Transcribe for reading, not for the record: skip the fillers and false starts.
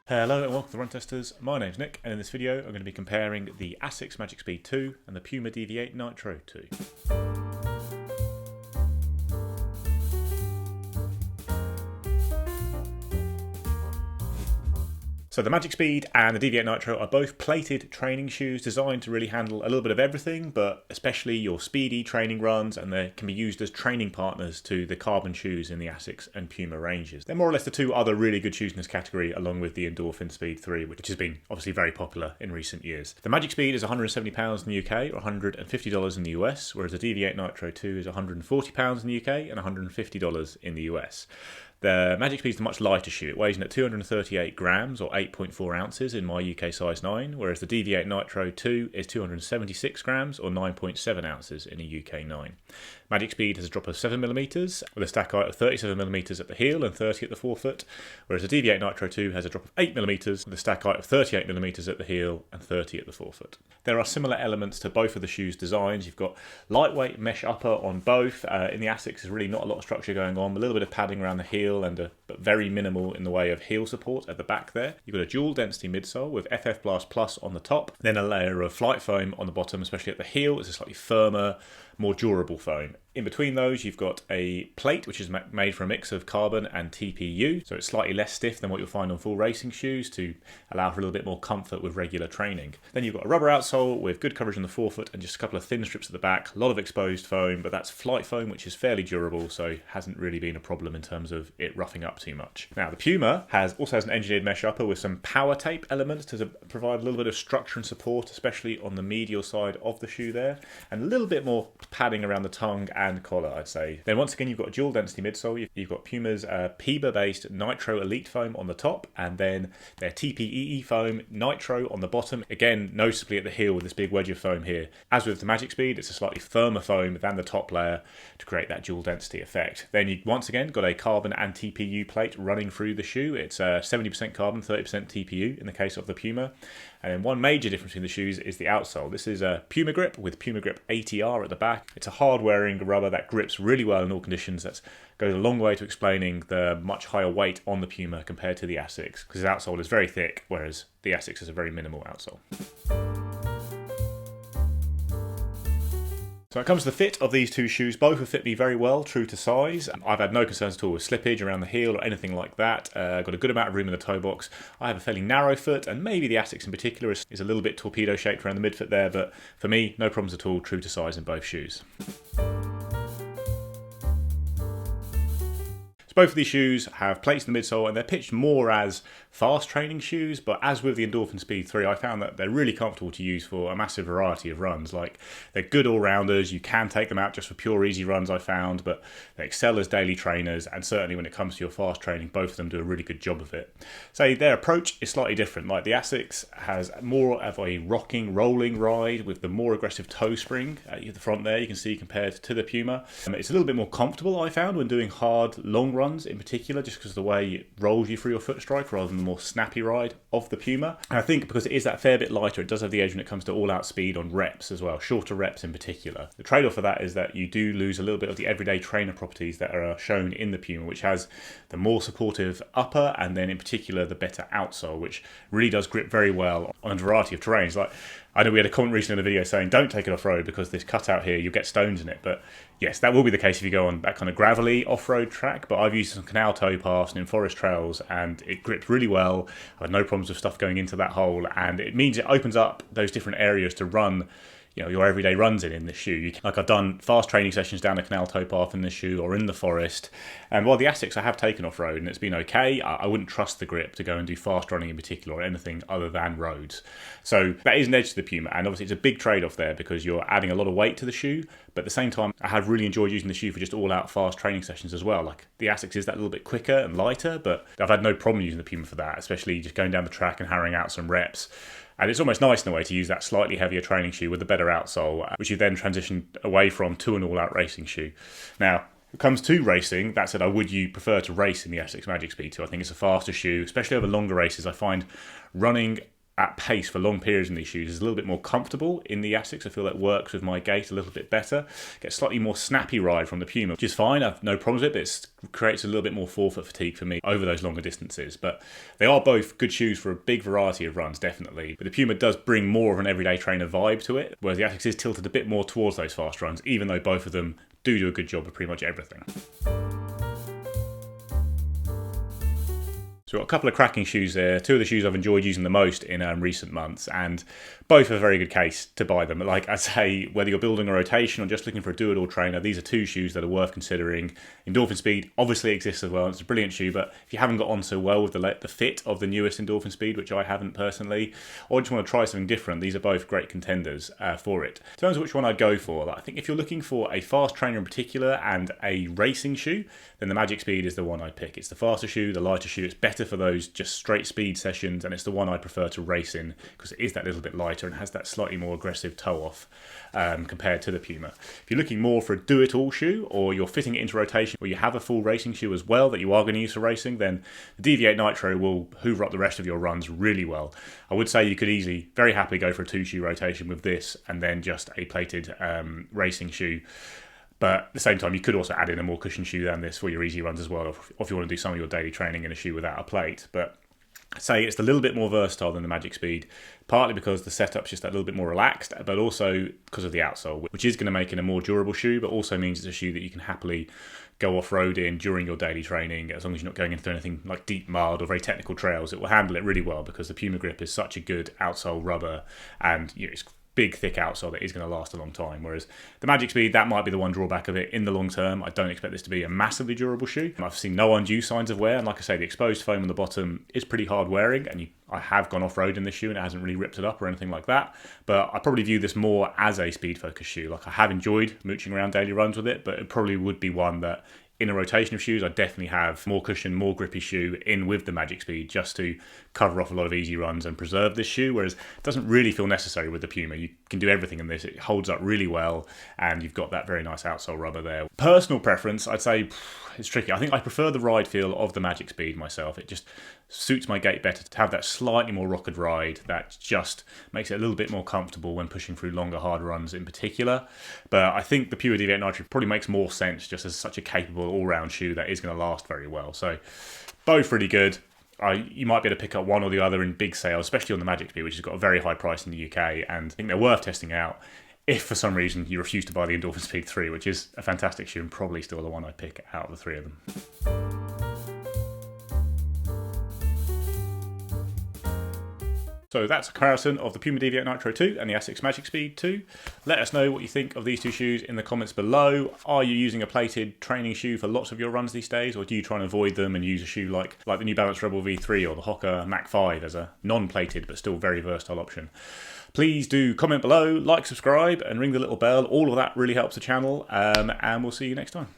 Hello and welcome to Run Testers. My name's Nick, and in this video I'm going to be comparing the Asics Magic Speed 2 and the Puma Deviate Nitro 2. So the Magic Speed and the Deviate Nitro are both plated training shoes designed to really handle a little bit of everything, but especially your speedy training runs, and they can be used as training partners to the carbon shoes in the Asics and Puma ranges. They're more or less the two other really good shoes in this category, along with the Endorphin Speed 3, which has been obviously very popular in recent years. The Magic Speed is £170 in the UK or $150 in the US, whereas the Deviate Nitro 2 is £140 in the UK and $150 in the US. The Magic Speed is a much lighter shoe. It weighs in at 238 grams or 8.4 ounces in my UK size 9, whereas the Deviate Nitro 2 is 276 grams or 9.7 ounces in a UK 9. Magic Speed has a drop of 7mm with a stack height of 37mm at the heel and 30 at the forefoot, whereas the Deviate Nitro 2 has a drop of 8mm with a stack height of 38mm at the heel and 30 at the forefoot. There are similar elements to both of the shoes' designs. You've got lightweight mesh upper on both. In the Asics, there's really not a lot of structure going on, a little bit of padding around the heel but very minimal in the way of heel support at the back there. You've got a dual density midsole with FF Blast Plus on the top, then a layer of flight foam on the bottom, especially at the heel. It's a slightly firmer, more durable foam. In between those, you've got a plate which is made from a mix of carbon and TPU, so it's slightly less stiff than what you'll find on full racing shoes to allow for a little bit more comfort with regular training. Then you've got a rubber outsole with good coverage on the forefoot and just a couple of thin strips at the back, a lot of exposed foam, but that's flight foam, which is fairly durable, so hasn't really been a problem in terms of it roughing up too much. Now, the Puma also has an engineered mesh upper with some power tape elements to provide a little bit of structure and support, especially on the medial side of the shoe there, and a little bit more padding around the tongue and collar, I'd say. Then once again, you've got a dual density midsole. You've got Puma's PIBA based Nitro Elite foam on the top, and then their TPEE foam Nitro on the bottom, again noticeably at the heel with this big wedge of foam here. As with the Magic Speed, it's a slightly firmer foam than the top layer to create that dual density effect. Then you once again got a carbon and TPU plate running through the shoe. It's 70% carbon, 30% TPU in the case of the Puma. And then one major difference between the shoes is the outsole. This is a Puma Grip with Puma Grip ATR at the back. It's a hard-wearing rubber that grips really well in all conditions. That goes a long way to explaining the much higher weight on the Puma compared to the Asics, because the outsole is very thick, whereas the Asics is a very minimal outsole. So when it comes to the fit of these two shoes, both have fit me very well, true to size. I've had no concerns at all with slippage around the heel or anything like that. Got a good amount of room in the toe box. I have a fairly narrow foot, and maybe the Asics in particular is a little bit torpedo shaped around the midfoot there, but for me, no problems at all, true to size in both shoes. Both of these shoes have plates in the midsole, and they're pitched more as fast training shoes, but as with the Endorphin Speed 3, I found that they're really comfortable to use for a massive variety of runs. Like, they're good all-rounders. You can take them out just for pure easy runs, I found, but they excel as daily trainers, and certainly when it comes to your fast training, both of them do a really good job of it. So their approach is slightly different. Like, the Asics has more of a rocking, rolling ride with the more aggressive toe spring at the front there, you can see, compared to the Puma. It's a little bit more comfortable, I found, when doing hard, long runs in particular, just because of the way it rolls you through your foot strike rather than the more snappy ride of the Puma. And I think because it is that fair bit lighter, it does have the edge when it comes to all-out speed on reps as well, shorter reps in particular. The trade-off for that is that you do lose a little bit of the everyday trainer properties that are shown in the Puma, which has the more supportive upper and then in particular the better outsole, which really does grip very well on a variety of terrains. Like, I know we had a comment recently in a video saying don't take it off-road because this cutout here, you'll get stones in it. But yes, that will be the case if you go on that kind of gravelly off-road track. But I've used some canal towpaths and in forest trails, and it gripped really well. I had no problems with stuff going into that hole, and it means it opens up those different areas to run your everyday runs in this shoe. Like, I've done fast training sessions down a canal towpath in this shoe or in the forest. And while the Asics I have taken off-road and it's been okay, I wouldn't trust the grip to go and do fast running in particular or anything other than roads. So that is an edge to the Puma, and obviously it's a big trade-off there because you're adding a lot of weight to the shoe, but at the same time, I have really enjoyed using the shoe for just all-out fast training sessions as well. Like, the Asics is that little bit quicker and lighter, but I've had no problem using the Puma for that, especially just going down the track and harrowing out some reps. And it's almost nice in a way to use that slightly heavier training shoe with a better outsole, which you then transition away from to an all-out racing shoe. Now, when it comes to racing, that said, would you prefer to race in the Asics Magic Speed 2? I think it's a faster shoe, especially over longer races. I find running at pace for long periods in these shoes is a little bit more comfortable in the Asics. I feel that works with my gait a little bit better. Get slightly more snappy ride from the Puma, which is fine. I've no problems with it, but it creates a little bit more forefoot fatigue for me over those longer distances. But they are both good shoes for a big variety of runs, definitely. But the Puma does bring more of an everyday trainer vibe to it, whereas the Asics is tilted a bit more towards those fast runs, even though both of them do a good job of pretty much everything. So we've got a couple of cracking shoes there, two of the shoes I've enjoyed using the most in recent months, and both are a very good case to buy them. Like I say, whether you're building a rotation or just looking for a do-it-all trainer, these are two shoes that are worth considering. Endorphin Speed obviously exists as well, it's a brilliant shoe, but if you haven't got on so well with the fit of the newest Endorphin Speed, which I haven't personally, or just want to try something different, these are both great contenders for it. In terms of which one I'd go for, I think if you're looking for a fast trainer in particular and a racing shoe, then the Magic Speed is the one I'd pick. It's the faster shoe, the lighter shoe, it's better for those just straight speed sessions, and it's the one I prefer to race in because it is that little bit lighter and has that slightly more aggressive toe off compared to the Puma. If you're looking more for a do-it-all shoe, or you're fitting it into rotation where you have a full racing shoe as well that you are going to use for racing, then the Deviate Nitro will hoover up the rest of your runs really well. I would say you could easily, very happily go for a 2-shoe rotation with this and then just a plated racing shoe. But at the same time, you could also add in a more cushioned shoe than this for your easy runs as well, if you want to do some of your daily training in a shoe without a plate. But I'd say it's a little bit more versatile than the Magic Speed, partly because the setup's just a little bit more relaxed, but also because of the outsole, which is going to make it a more durable shoe, but also means it's a shoe that you can happily go off-road in during your daily training, as long as you're not going into anything like deep mud or very technical trails. It will handle it really well because the Puma grip is such a good outsole rubber, and it's big, thick outsole that is going to last a long time. Whereas the Magic Speed, that might be the one drawback of it in the long term. I don't expect this to be a massively durable shoe. I've seen no undue signs of wear, and like I say, the exposed foam on the bottom is pretty hard wearing, and I have gone off-road in this shoe and it hasn't really ripped it up or anything like that. But I probably view this more as a speed-focused shoe. Like, I have enjoyed mooching around daily runs with it, but it probably would be one that in a rotation of shoes, I definitely have more cushion, more grippy shoe in with the Magic Speed just to cover off a lot of easy runs and preserve this shoe, whereas it doesn't really feel necessary with the Puma. You can do everything in this. It holds up really well, and you've got that very nice outsole rubber there. Personal preference, I'd say it's tricky. I think I prefer the ride feel of the Magic Speed myself. It just suits my gait better to have that slightly more rocketed ride that just makes it a little bit more comfortable when pushing through longer, hard runs in particular. But I think the Puma Deviate Nitro probably makes more sense just as such a capable all-round shoe that is going to last very well. So both really good. You might be able to pick up one or the other in big sales, especially on the Magic Speed, which has got a very high price in the UK, and I think they're worth testing out if for some reason you refuse to buy the Endorphin Speed 3, which is a fantastic shoe and probably still the one I'd pick out of the three of them. So that's a comparison of the Puma Deviate Nitro 2 and the Asics Magic Speed 2. Let us know what you think of these two shoes in the comments below. Are you using a plated training shoe for lots of your runs these days, or do you try and avoid them and use a shoe like the New Balance Rebel V3 or the Hoka Mach 5 as a non-plated but still very versatile option? Please do comment below, like, subscribe, and ring the little bell. All of that really helps the channel, and we'll see you next time.